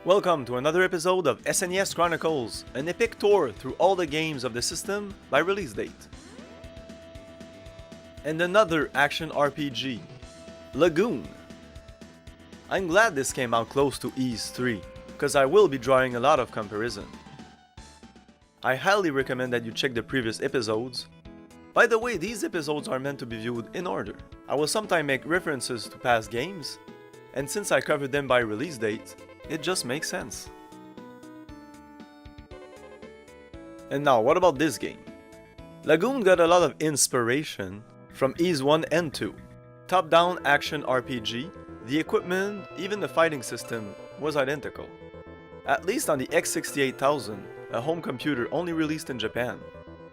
Welcome to another episode of SNES Chronicles, an epic tour through all the games of the system by release date. And another action RPG, Lagoon. I'm glad this came out close to Ys 3, because I will be drawing a lot of comparison. I highly recommend that you check the previous episodes. By the way, these episodes are meant to be viewed in order. I will sometimes make references to past games, and since I covered them by release date, it just makes sense. And now, what about this game? Lagoon got a lot of inspiration from Ys 1 and 2. Top-down action RPG, the equipment, even the fighting system was identical. At least on the X68000, a home computer only released in Japan.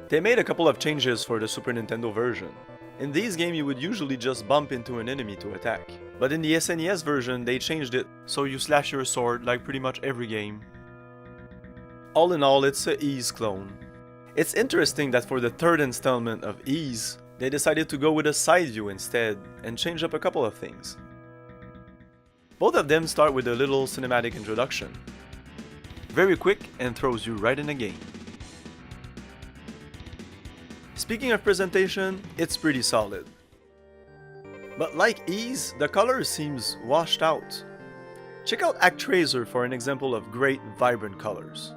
They made a couple of changes for the Super Nintendo version. In these games you would usually just bump into an enemy to attack. But in the SNES version they changed it so you slash your sword like pretty much every game. All in all, it's a Ys clone. It's interesting that for the third installment of Ys, they decided to go with a side view instead and change up a couple of things. Both of them start with a little cinematic introduction. Very quick and throws you right in the game. Speaking of presentation, it's pretty solid. But like Ys, the color seems washed out. Check out ActRaiser for an example of great, vibrant colors.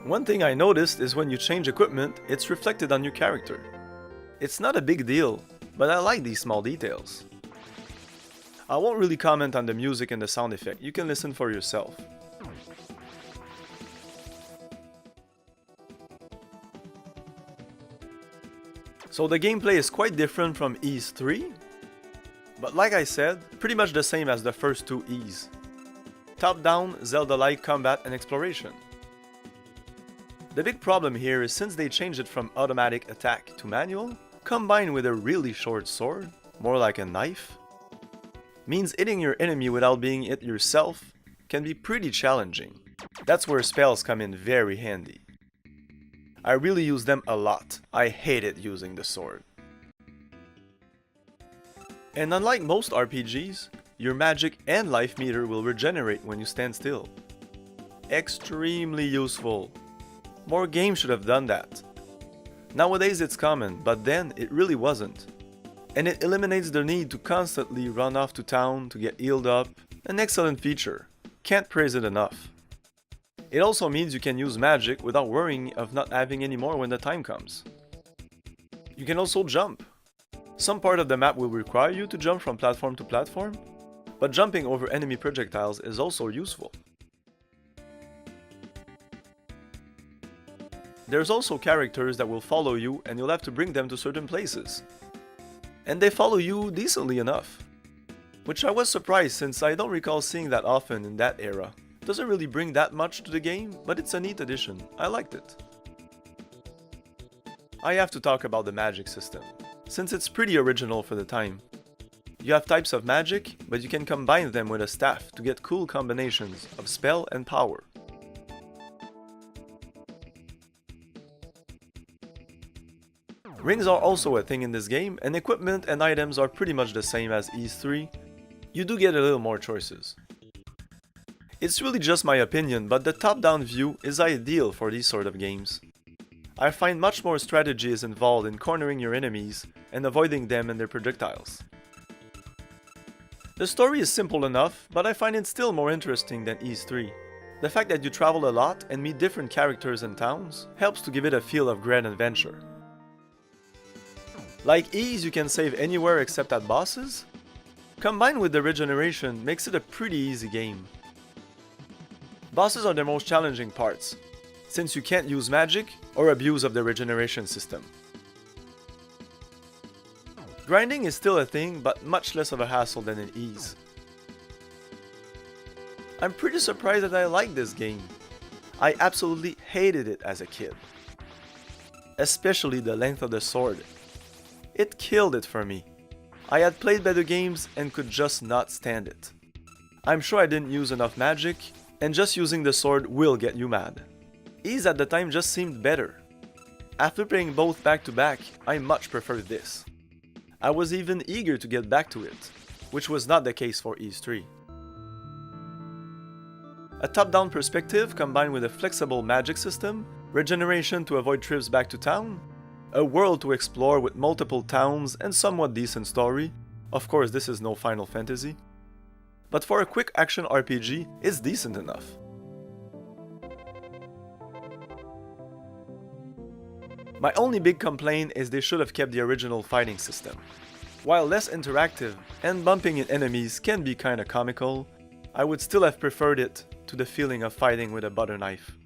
One thing I noticed is when you change equipment, it's reflected on your character. It's not a big deal, but I like these small details. I won't really comment on the music and the sound effect, you can listen for yourself. So the gameplay is quite different from Ys 3, but like I said, pretty much the same as the first two Ys. Top-down, Zelda-like combat and exploration. The big problem here is since they changed it from automatic attack to manual, combined with a really short sword, more like a knife, means hitting your enemy without being hit yourself can be pretty challenging. That's where spells come in very handy. I really use them a lot. I hated using the sword. And unlike most RPGs, your magic and life meter will regenerate when you stand still. Extremely useful. More games should have done that. Nowadays it's common, but then it really wasn't. And it eliminates the need to constantly run off to town to get healed up. An excellent feature. Can't praise it enough. It also means you can use magic without worrying of not having any more when the time comes. You can also jump. Some part of the map will require you to jump from platform to platform, but jumping over enemy projectiles is also useful. There's also characters that will follow you and you'll have to bring them to certain places. And they follow you decently enough. Which I was surprised since I don't recall seeing that often in that era. Doesn't really bring that much to the game, but it's a neat addition. I liked it. I have to talk about the magic system, since it's pretty original for the time. You have types of magic, but you can combine them with a staff to get cool combinations of spell and power. Rings are also a thing in this game, and equipment and items are pretty much the same as Ys 3. You do get a little more choices. It's really just my opinion, but the top-down view is ideal for these sort of games. I find much more strategy is involved in cornering your enemies and avoiding them and their projectiles. The story is simple enough, but I find it still more interesting than Ys 3. The fact that you travel a lot and meet different characters and towns helps to give it a feel of grand adventure. Like Ys, you can save anywhere except at bosses. Combined with the regeneration makes it a pretty easy game. Bosses are the most challenging parts, since you can't use magic or abuse of the regeneration system. Grinding is still a thing, but much less of a hassle than in Ys. I'm pretty surprised that I like this game. I absolutely hated it as a kid. Especially the length of the sword. It killed it for me. I had played better games and could just not stand it. I'm sure I didn't use enough magic, and just using the sword will get you mad. Ys at the time just seemed better. After playing both back to back, I much preferred this. I was even eager to get back to it, which was not the case for Ys 3. A top-down perspective combined with a flexible magic system, regeneration to avoid trips back to town, a world to explore with multiple towns and somewhat decent story. Of course, this is no Final Fantasy. But for a quick action RPG, it's decent enough. My only big complaint is they should have kept the original fighting system. While less interactive and bumping in enemies can be kinda comical, I would still have preferred it to the feeling of fighting with a butter knife.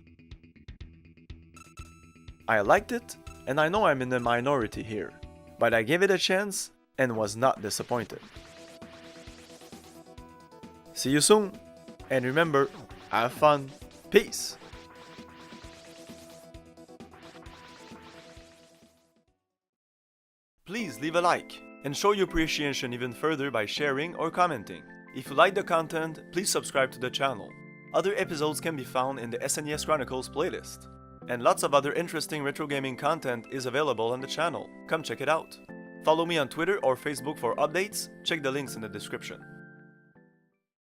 I liked it, and I know I'm in the minority here, but I gave it a chance and was not disappointed. See you soon, and remember, have fun. Peace! Please leave a like, and show your appreciation even further by sharing or commenting. If you like the content, please subscribe to the channel. Other episodes can be found in the SNES Chronicles playlist. And lots of other interesting retro gaming content is available on the channel. Come check it out. Follow me on Twitter or Facebook for updates. Check the links in the description.